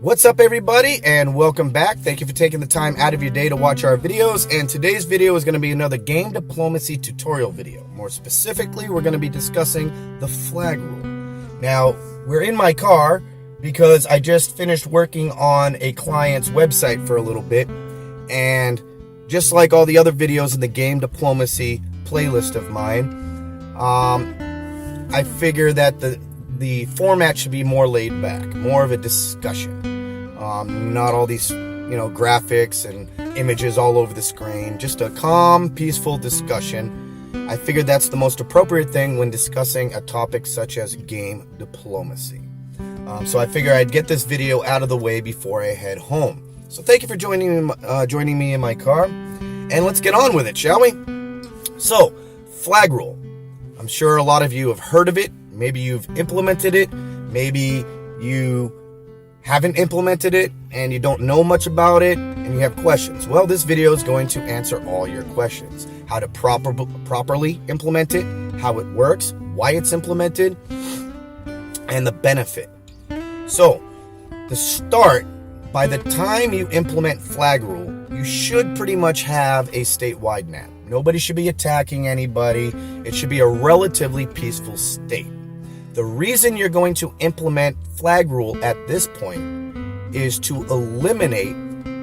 What's up, everybody, and welcome back. Thank you for taking the time out of your day to watch our videos. And today's video is going to be another game diplomacy tutorial video. More specifically, we're going to be discussing the flag rule. Now, we're in my car because I just finished working on a client's website for a little bit. And just like all the other videos in the game diplomacy playlist of mine, I figure that the format should be more laid back, more of a discussion. Not all these, graphics and images all over the screen. Just a calm, peaceful discussion. I figured that's the most appropriate thing when discussing a topic such as game diplomacy. So I figure I'd get this video out of the way before I head home. So thank you for joining me in my car. And let's get on with it, shall we? So, flag rule. I'm sure a lot of you have heard of it. Maybe you've implemented it. Maybe you haven't implemented it and you don't know much about it and you have questions. Well, this video is going to answer all your questions. How to properly implement it, how it works, why it's implemented, and the benefit. So, to start, by the time you implement flag rule, you should pretty much have a statewide map. Nobody should be attacking anybody. It should be a relatively peaceful state. The reason you're going to implement flag rule at this point is to eliminate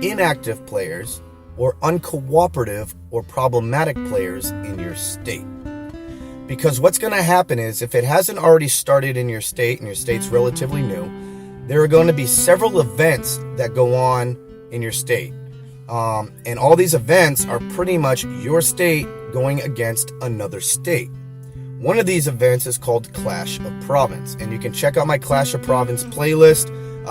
inactive players or uncooperative or problematic players in your state. Because what's going to happen is, if it hasn't already started in your state and your state's relatively new, there are going to be several events that go on in your state. And all these events are pretty much your state going against another state. One of these events is called Clash of Province, and you can check out my Clash of Province playlist.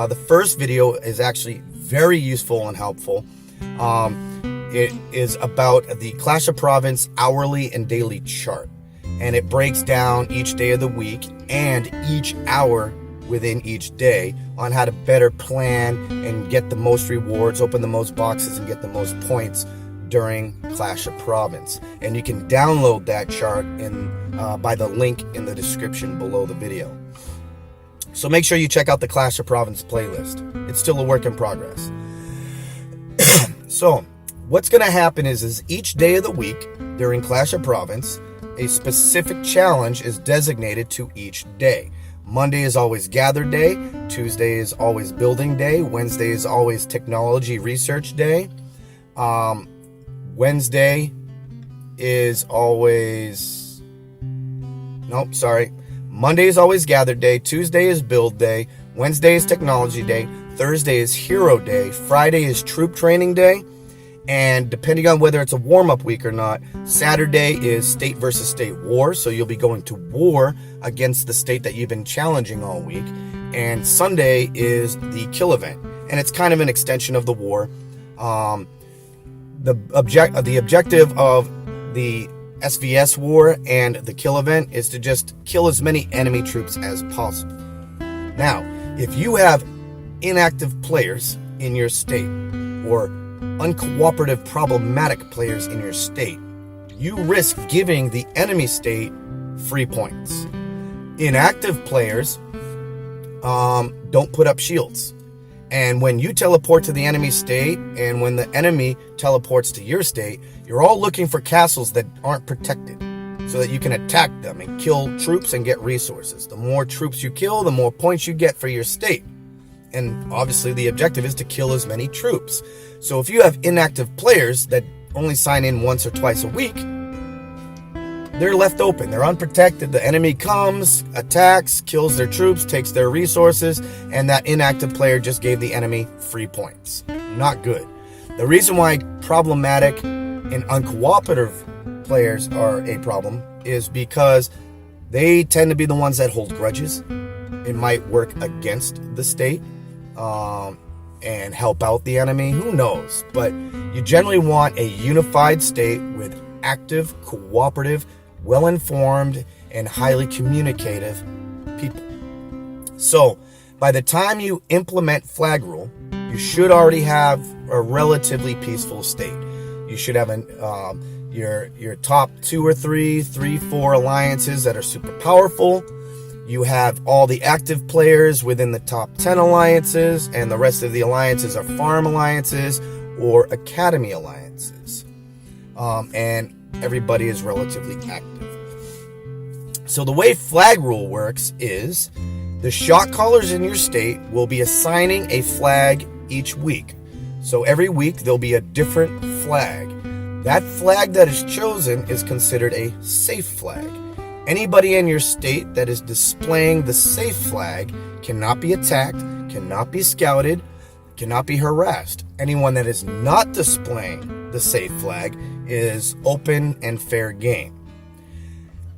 The first video is actually very useful and helpful. It is about the Clash of Province hourly and daily chart, and it breaks down each day of the week and each hour within each day on how to better plan and get the most rewards, open the most boxes, and get the most points during Clash of Province. And you can download that chart by the link in the description below the video. So make sure you check out the Clash of Province playlist. It's still a work in progress. So what's going to happen is each day of the week during Clash of Province, a specific challenge is designated to each day. Monday is always Gather Day. Tuesday is always Building Day. Wednesday is always Technology Research Day. Wednesday is always... Monday is always Gather Day. Tuesday is Build Day. Wednesday is Technology Day. Thursday is Hero Day. Friday is Troop Training Day. And depending on whether it's a warm-up week or not, Saturday is State versus State War. So you'll be going to war against the state that you've been challenging all week. And Sunday is the Kill event. And it's kind of an extension of the war. The objective of the SVS war and the Kill event is to just kill as many enemy troops as possible. Now, if you have inactive players in your state or uncooperative problematic players in your state, you risk giving the enemy state free points. Inactive players don't put up shields. And when you teleport to the enemy state and when the enemy teleports to your state, you're all looking for castles that aren't protected so that you can attack them and kill troops and get resources. The more troops you kill, the more points you get for your state. And obviously the objective is to kill as many troops. So if you have inactive players that only sign in once or twice a week, they're left open. They're unprotected. The enemy comes, attacks, kills their troops, takes their resources, and that inactive player just gave the enemy free points. Not good. The reason why problematic and uncooperative players are a problem is because they tend to be the ones that hold grudges. It might work against the state and help out the enemy. Who knows? But you generally want a unified state with active, cooperative, well-informed, and highly communicative people. So, by the time you implement flag rule, you should already have a relatively peaceful state. You should have your top 2 or 3, 4 alliances that are super powerful. You have all the active players within the top 10 alliances, and the rest of the alliances are farm alliances or academy alliances. And everybody is relatively active. So the way flag rule works is the shot callers in your state will be assigning a flag each week. So every week there'll be a different flag. That flag that is chosen is considered a safe flag. Anybody in your state that is displaying the safe flag cannot be attacked, cannot be scouted, cannot be harassed. Anyone that is not displaying the safe flag is open and fair game.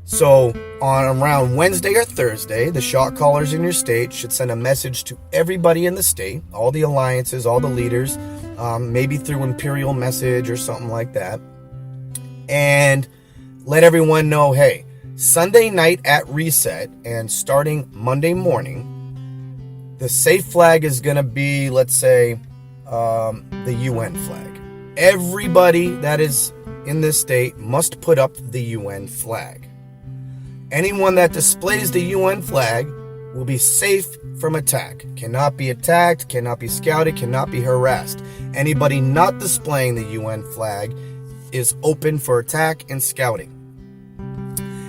So on around Wednesday or Thursday, the shot callers in your state should send a message to everybody in the state, all the alliances, all the leaders, maybe through Imperial Message or something like that, and let everyone know, hey, Sunday night at reset and starting Monday morning, the safe flag is going to be, let's say, the UN flag. Everybody that is in this state must put up the UN flag. Anyone that displays the UN flag will be safe from attack. Cannot be attacked, cannot be scouted, cannot be harassed. Anybody not displaying the UN flag is open for attack and scouting.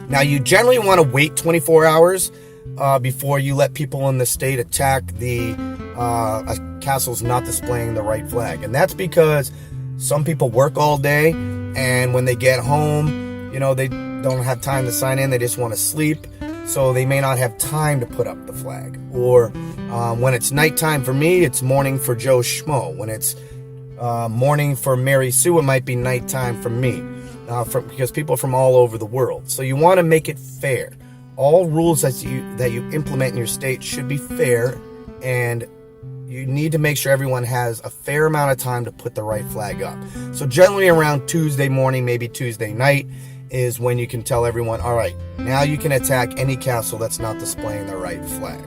Now, you generally want to wait 24 hours before you let people in the state attack the castles not displaying the right flag. And that's because some people work all day, and when they get home, they don't have time to sign in. They just want to sleep, so they may not have time to put up the flag. Or when it's nighttime for me, it's morning for Joe Schmo. When it's morning for Mary Sue, it might be nighttime for me. Because people are from all over the world. So you want to make it fair. All rules that you implement in your state should be fair, and you need to make sure everyone has a fair amount of time to put the right flag up. So generally around Tuesday morning, maybe Tuesday night, is when you can tell everyone, all right, now you can attack any castle that's not displaying the right flag.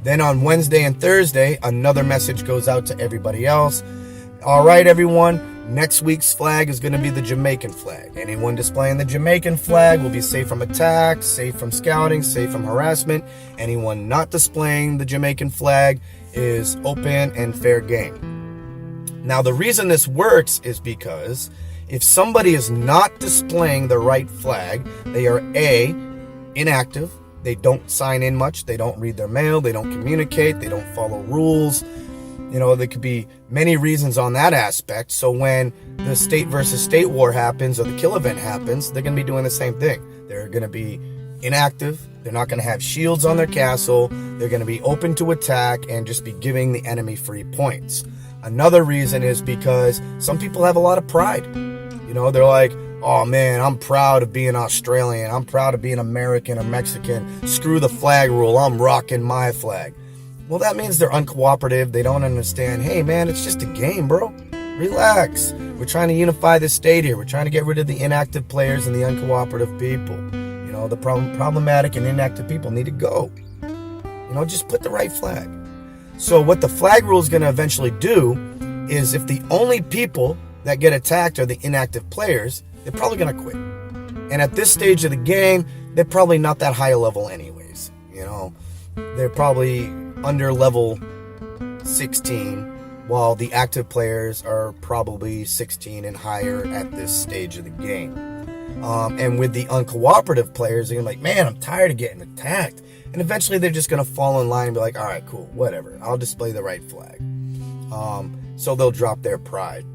Then on Wednesday and Thursday, another message goes out to everybody else. All right, everyone, next week's flag is going to be the Jamaican flag. Anyone displaying the Jamaican flag will be safe from attacks, safe from scouting, safe from harassment. Anyone not displaying the Jamaican flag is open and fair game. Now, the reason this works is because if somebody is not displaying the right flag, they are A, inactive, they don't sign in much, they don't read their mail, they don't communicate, they don't follow rules. There could be many reasons on that aspect. So when the state versus state war happens or the kill event happens, they're going to be doing the same thing. They're going to be inactive. They're not going to have shields on their castle. They're going to be open to attack and just be giving the enemy free points. Another reason is because some people have a lot of pride. They're like, oh man, I'm proud of being Australian. I'm proud of being American or Mexican. Screw the flag rule. I'm rocking my flag. Well, that means they're uncooperative. They don't understand. Hey, man, it's just a game, bro. Relax. We're trying to unify the state here. We're trying to get rid of the inactive players and the uncooperative people. The problematic and inactive people need to go. Just put the right flag. So what the flag rule is going to eventually do is if the only people that get attacked are the inactive players, they're probably going to quit. And at this stage of the game, they're probably not that high a level anyways. They're probably under level 16, while the active players are probably 16 and higher at this stage of the game. And with the uncooperative players, they're going to be like, man, I'm tired of getting attacked. And eventually they're just going to fall in line and be like, all right, cool, whatever. I'll display the right flag. So they'll drop their pride.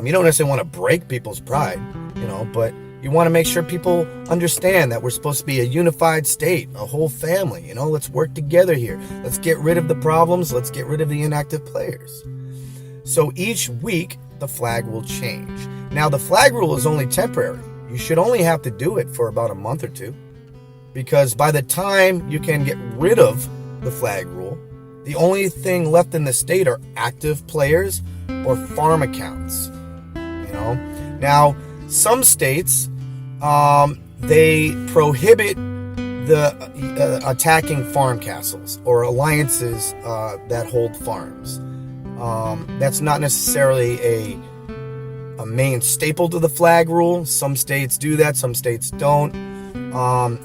You don't necessarily want to break people's pride, but you want to make sure people understand that we're supposed to be a unified state, a whole family. Let's work together here. Let's get rid of the problems. Let's get rid of the inactive players. So each week, the flag will change. Now, the flag rule is only temporary. You should only have to do it for about a month or two, because by the time you can get rid of the flag rule, the only thing left in the state are active players or farm accounts. Now, some states, they prohibit the attacking farm castles or alliances that hold farms. That's not necessarily a main staple to the flag rule. Some states do that, some states don't.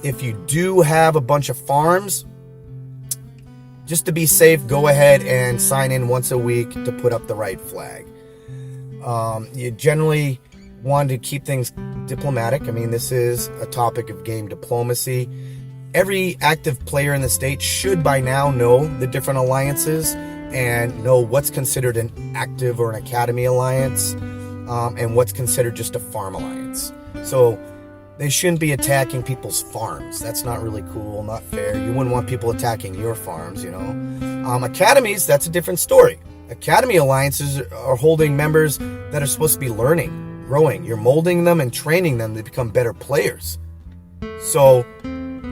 If you do have a bunch of farms, just to be safe, go ahead and sign in once a week to put up the right flag. You generally want to keep things diplomatic. I mean, this is a topic of game diplomacy. Every active player in the state should by now know the different alliances and know what's considered an active or an academy alliance, and what's considered just a farm alliance. So they shouldn't be attacking people's farms. That's not really cool, not fair. You wouldn't want people attacking your farms, you know. Academies, that's a different story. Academy alliances are holding members that are supposed to be learning, growing. You're molding them and training them to become better players. So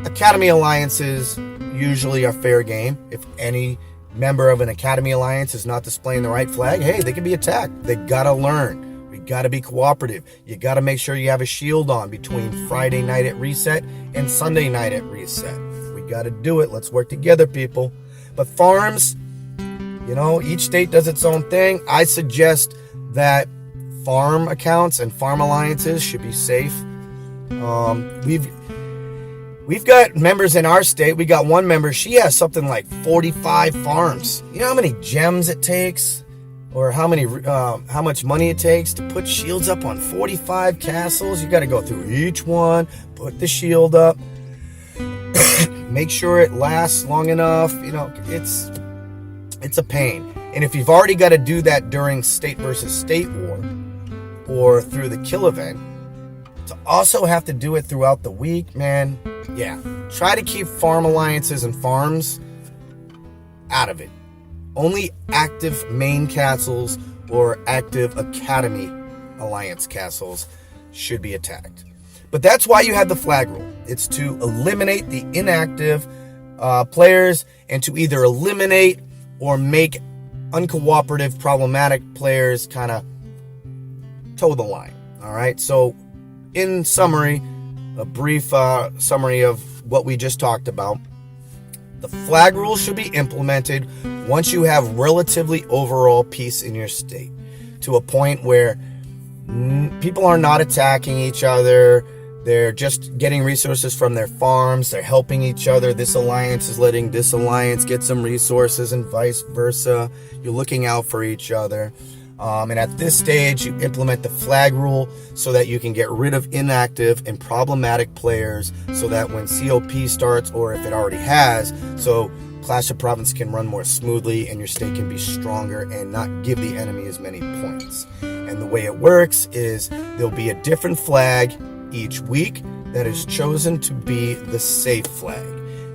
academy alliances usually are fair game. If any member of an academy alliance is not displaying the right flag, hey, they can be attacked. They gotta learn. We gotta be cooperative. You gotta make sure you have a shield on between Friday night at reset and Sunday night at reset. We gotta do it. Let's work together, people. But farms, you know, each state does its own thing. I suggest that farm accounts and farm alliances should be safe. We've got members in our state. We got one member. She has something like 45 farms. You know how many gems it takes, or how much money it takes to put shields up on 45 castles? You got to go through each one, put the shield up, make sure it lasts long enough. You know, it's a pain. And if you've already got to do that during state versus state war or through the kill event, to also have to do it throughout the week, man, yeah. Try to keep farm alliances and farms out of it. Only active main castles or active academy alliance castles should be attacked. But that's why you have the flag rule. It's to eliminate the inactive players and to either eliminate or make uncooperative, problematic players kind of toe the line. All right, so in summary, a brief summary of what we just talked about. The flag rule should be implemented once you have relatively overall peace in your state, to a point where people are not attacking each other. They're just getting resources from their farms. They're helping each other. This alliance is letting this alliance get some resources and vice versa. You're looking out for each other. And at this stage, you implement the flag rule so that you can get rid of inactive and problematic players, so that when COP starts, or if it already has, so Clash of Province can run more smoothly and your state can be stronger and not give the enemy as many points. And the way it works is there'll be a different flag each week that is chosen to be the safe flag.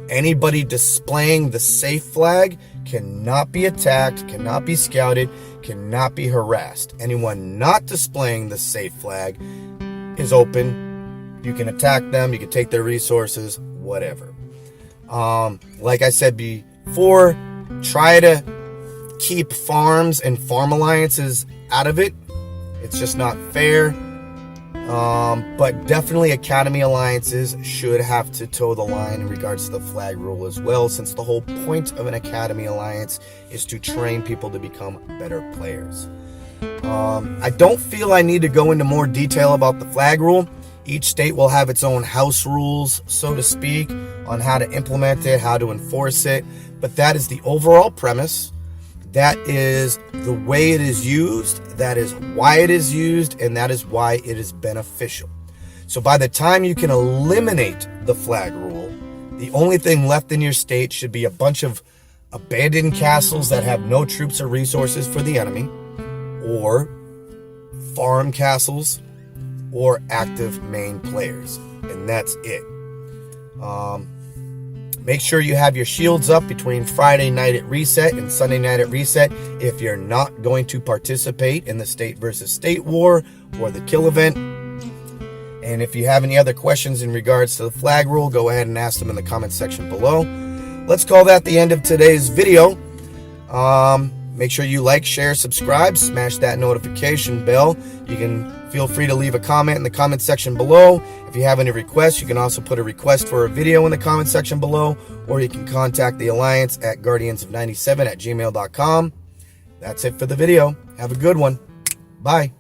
Anybody displaying the safe flag cannot be attacked, cannot be scouted, cannot be harassed. Anyone not displaying the safe flag is open. You can attack them, you can take their resources, whatever. Like I said before, try to keep farms and farm alliances out of it. It's just not fair. But definitely academy alliances should have to toe the line in regards to the flag rule as well, since the whole point of an academy alliance is to train people to become better players. I don't feel I need to go into more detail about the flag rule. Each state will have its own house rules, so to speak, on how to implement it, how to enforce it, but that is the overall premise. That is the way it is used, that is why it is used, and that is why it is beneficial. So by the time you can eliminate the flag rule, the only thing left in your state should be a bunch of abandoned castles that have no troops or resources for the enemy, or farm castles, or active main players, and that's it. Make sure you have your shields up between Friday night at reset and Sunday night at reset if you're not going to participate in the state versus state war or the kill event. And if you have any other questions in regards to the flag rule, go ahead and ask them in the comment section below. Let's call that the end of today's video. Make sure you like, share, subscribe, smash that notification bell. You can feel free to leave a comment in the comment section below. If you have any requests, you can also put a request for a video in the comment section below, or you can contact the Alliance at guardiansof97@gmail.com. That's it for the video. Have a good one. Bye.